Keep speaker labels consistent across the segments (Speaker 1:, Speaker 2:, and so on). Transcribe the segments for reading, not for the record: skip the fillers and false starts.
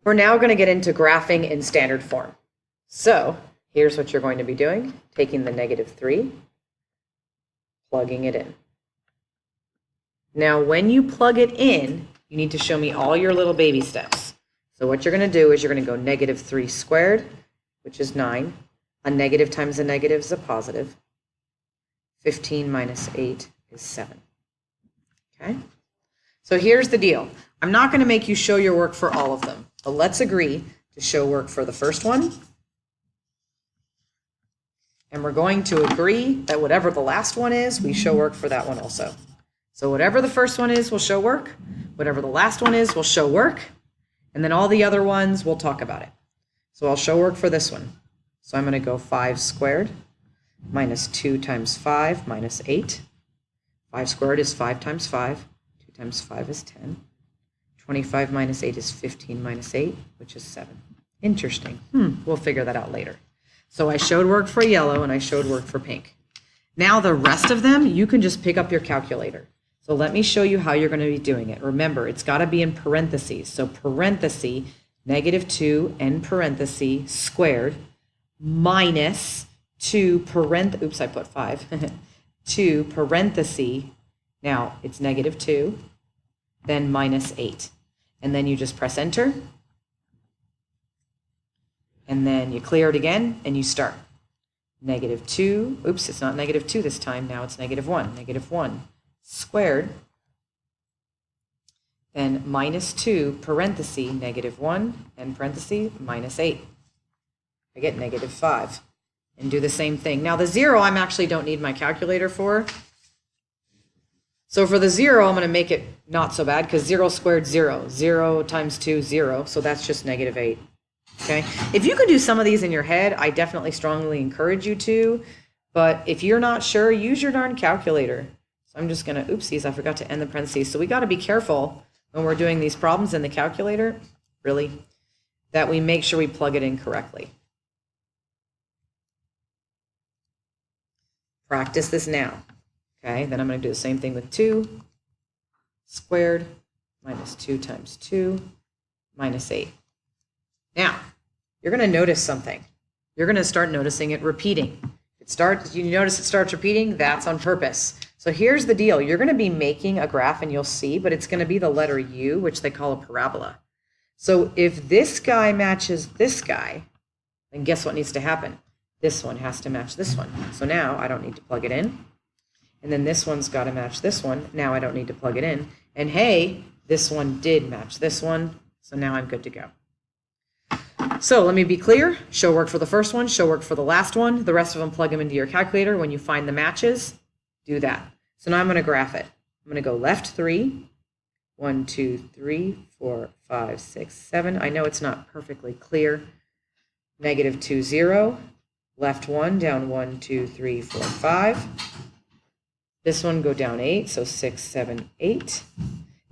Speaker 1: We're now going to get into graphing in standard form. So here's what you're going to be doing. Taking the -3, plugging it in. Now, when you plug it in, you need to show me all your little baby steps. So what you're going to do is you're going to go -3 squared, which is 9. A negative times a negative is a positive. 15 minus 8 is 7. Okay? So here's the deal. I'm not going to make you show your work for all of them, but let's agree to show work for the first one. And we're going to agree that whatever the last one is, we show work for that one also. So whatever the first one is, we'll show work. Whatever the last one is, we'll show work. And then all the other ones, we'll talk about it. So I'll show work for this one. So I'm going to go 5 squared minus 2 times 5 minus 8. 5 squared is 5 times 5. 2 times 5 is 10. 25 minus 8 is 15 minus 8, which is 7. Interesting. We'll figure that out later. So I showed work for yellow and I showed work for pink. Now the rest of them, you can just pick up your calculator. So let me show you how you're going to be doing it. Remember, it's got to be in parentheses. So parenthesis, -2 end parenthesis squared minus 2 parenthesis, oops, I put 5, 2 parenthesis, now it's -2, then minus 8. And then you just press enter. And then you clear it again and you start. -2, oops, it's not -2 this time, now it's -1. -1 squared, then minus 2 parenthesis, -1, and parenthesis, minus 8. I get -5. And do the same thing. Now the 0, I actually don't need my calculator for. So for the 0, I'm going to make it not so bad because 0 squared 0. 0 times 2, 0. So that's just -8. Okay. If you could do some of these in your head, I definitely strongly encourage you to. But if you're not sure, use your darn calculator. So I'm just going to, oopsies, I forgot to end the parentheses. So we got to be careful when we're doing these problems in the calculator, really, that we make sure we plug it in correctly. Practice this now. Okay, then I'm going to do the same thing with 2 squared minus 2 times 2 minus 8. Now, you're going to notice something. You're going to start noticing it repeating. You notice it starts repeating, that's on purpose. So here's the deal. You're going to be making a graph and you'll see, but it's going to be the letter U, which they call a parabola. So if this guy matches this guy, then guess what needs to happen? This one has to match this one. So now I don't need to plug it in. And then this one's got to match this one. Now I don't need to plug it in. And hey, this one did match this one. So now I'm good to go. So let me be clear. Show work for the first one. Show work for the last one. The rest of them, plug them into your calculator. When you find the matches, do that. So now I'm going to graph it. I'm going to go left 3. 1, 2, 3, 4, 5, 6, 7. I know it's not perfectly clear. -2, 0. Left 1, down 1, 2, 3, 4, 5. This one go down 8, so 6, 7, 8.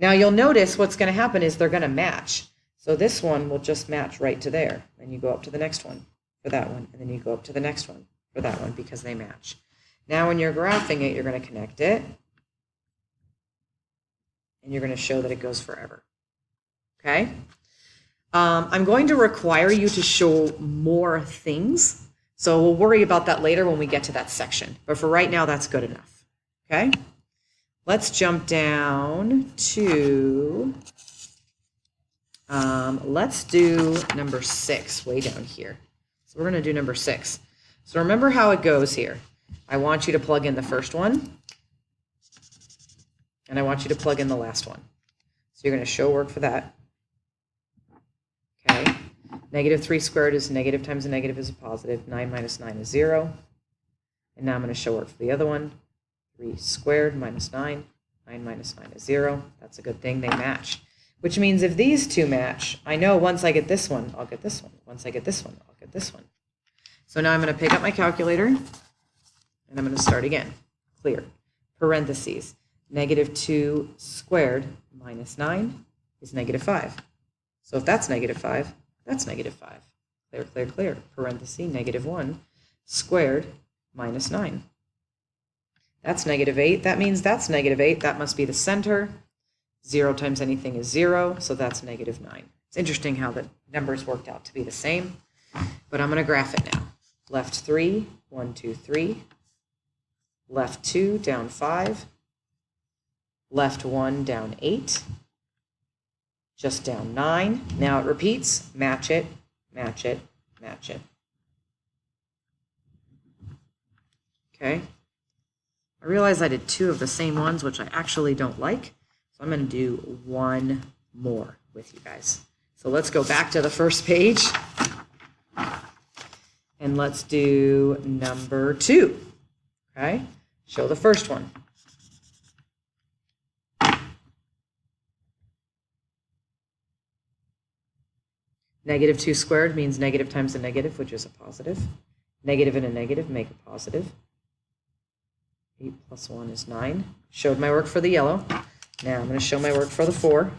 Speaker 1: Now you'll notice what's going to happen is they're going to match. So this one will just match right to there. Then you go up to the next one for that one, and then you go up to the next one for that one because they match. Now when you're graphing it, you're going to connect it, and you're going to show that it goes forever. Okay? I'm going to require you to show more things. So we'll worry about that later when we get to that section. But for right now, that's good enough. Okay? Let's jump down to, let's do number 6, way down here. So we're going to do number 6. So remember how it goes here. I want you to plug in the first one, and I want you to plug in the last one. So you're going to show work for that. Okay? -3 squared is negative times a negative is a positive. 9 minus 9 is 0. And now I'm going to show work for the other one. 3 squared minus 9. 9 minus 9 is 0. That's a good thing. They match. Which means if these two match, I know once I get this one, I'll get this one. Once I get this one, I'll get this one. So now I'm going to pick up my calculator, and I'm going to start again. Clear. Parentheses. -2 squared minus 9 is -5. So if that's -5, that's -5. Clear, clear, clear. Parenthesis, -1 squared minus 9. That's -8. That means that's -8. That must be the center. 0 times anything is 0, so that's -9. It's interesting how the numbers worked out to be the same, but I'm going to graph it now. Left 3, 1, 2, 3. Left 2, down 5. Left 1, down 8. Just down 9. Now it repeats. Match it, match it, match it. Okay. I realize I did 2 of the same ones, which I actually don't like. So I'm going to do 1 more with you guys. So let's go back to the first page. And let's do number 2. Okay. Show the first one. Negative 2 squared means negative times a negative, which is a positive. Negative and a negative make a positive. 8 plus 1 is 9. Showed my work for the yellow. Now I'm going to show my work for the 4.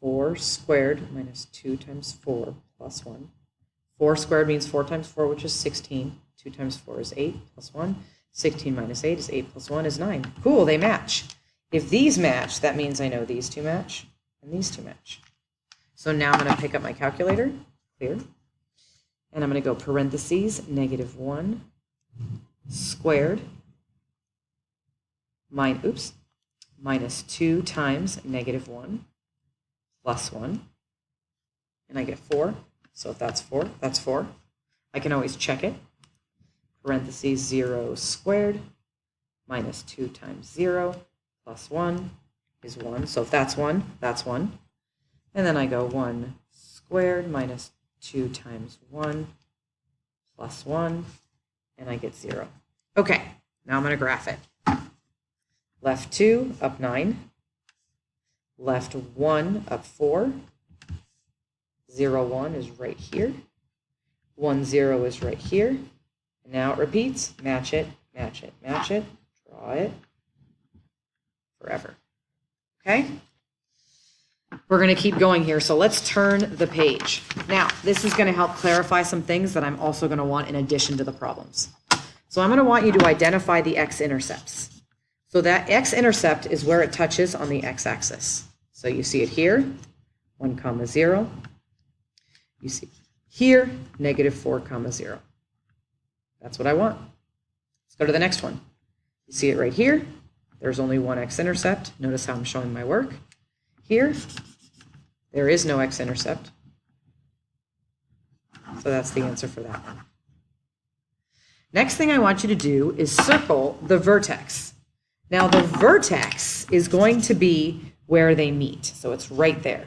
Speaker 1: 4 squared minus 2 times 4 plus 1. 4 squared means 4 times 4, which is 16. 2 times 4 is 8 plus 1. 16 minus 8 is 8 plus 1 is 9. Cool, they match. If these match, that means I know these two match and these two match. So now I'm going to pick up my calculator, clear, and I'm going to go parentheses, negative 1 squared minus 2 times negative 1 plus 1, and I get 4. So if that's 4, that's 4. I can always check it. Parentheses 0 squared minus 2 times 0 plus 1 is 1. So if that's 1, that's 1. And then I go 1 squared minus 2 times 1 plus 1, and I get 0. Okay, now I'm going to graph it. Left 2 up 9. Left 1 up 4. 0, 1 is right here. 1, 0 is right here. And now it repeats. Match it, match it, match it. Draw it. Forever. Okay? We're going to keep going here, so let's turn the page. Now, this is going to help clarify some things that I'm also going to want in addition to the problems. So I'm going to want you to identify the x-intercepts. So that x-intercept is where it touches on the x-axis. So you see it here, 1, 0. You see here, negative 4, 0. That's what I want. Let's go to the next one. You see it right here. There's only one x-intercept. Notice how I'm showing my work. Here, there is no x-intercept. So that's the answer for that one. Next thing I want you to do is circle the vertex. Now the vertex is going to be where they meet. So it's right there.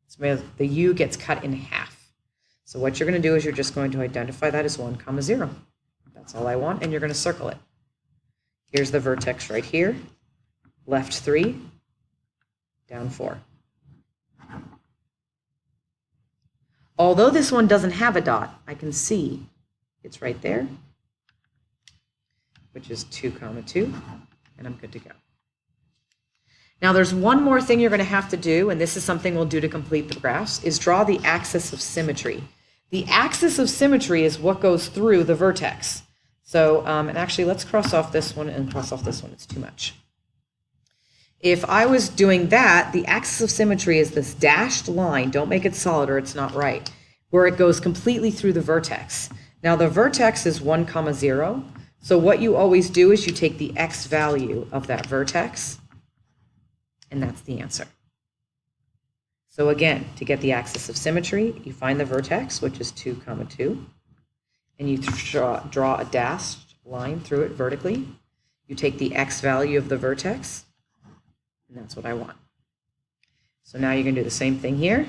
Speaker 1: It's where the U gets cut in half. So what you're going to do is you're just going to identify that as 1, 0. That's all I want, and you're going to circle it. Here's the vertex right here. Left 3, down 4. Although this one doesn't have a dot, I can see it's right there, which is 2, 2, and I'm good to go. Now there's one more thing you're going to have to do, and this is something we'll do to complete the graphs, is draw the axis of symmetry. The axis of symmetry is what goes through the vertex. So, and actually let's cross off this one and cross off this one, it's too much. If I was doing that, the axis of symmetry is this dashed line, don't make it solid or it's not right, where it goes completely through the vertex. Now the vertex is 1, 0, so what you always do is you take the x value of that vertex, and that's the answer. So again, to get the axis of symmetry, you find the vertex, which is 2, 2, and you draw a dashed line through it vertically. You take the x value of the vertex, and that's what I want. So now you're going to do the same thing here.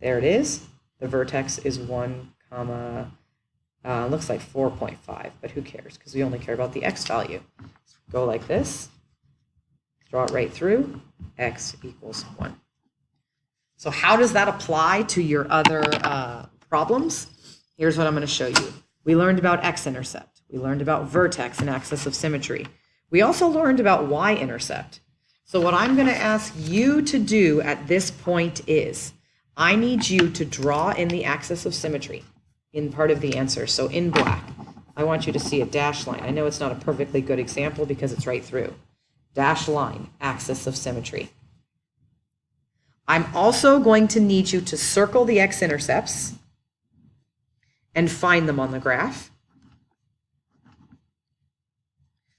Speaker 1: There it is. The vertex is 1, looks like 4.5, but who cares? Because we only care about the x value. So go like this. Draw it right through. X equals 1. So how does that apply to your other problems? Here's what I'm going to show you. We learned about x-intercept. We learned about vertex and axis of symmetry. We also learned about y-intercept. So what I'm going to ask you to do at this point is, I need you to draw in the axis of symmetry in part of the answer. So in black, I want you to see a dashed line. I know it's not a perfectly good example because it's right through. Dashed line, axis of symmetry. I'm also going to need you to circle the x-intercepts and find them on the graph.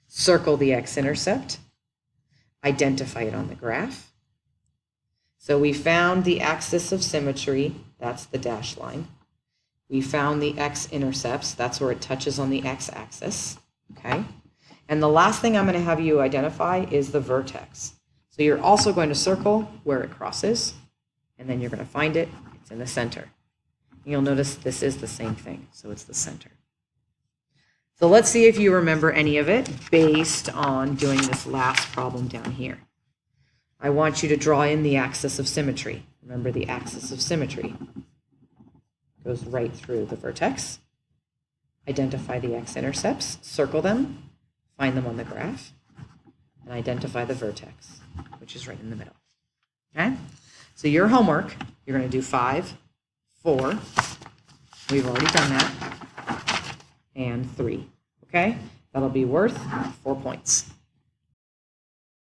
Speaker 1: Circle the x-intercept, identify it on the graph. So we found the axis of symmetry, that's the dashed line. We found the x-intercepts, that's where it touches on the x-axis, okay? And the last thing I'm going to have you identify is the vertex. So you're also going to circle where it crosses, and then you're going to find it, it's in the center. You'll notice this is the same thing, so it's the center. So let's see if you remember any of it based on doing this last problem down here. I want you to draw in the axis of symmetry. Remember, the axis of symmetry goes right through the vertex. Identify the x-intercepts, circle them, find them on the graph, and identify the vertex, which is right in the middle. Okay? So your homework, you're going to do 5, 4, we've already done that, and 3. Okay? That'll be worth 4 points.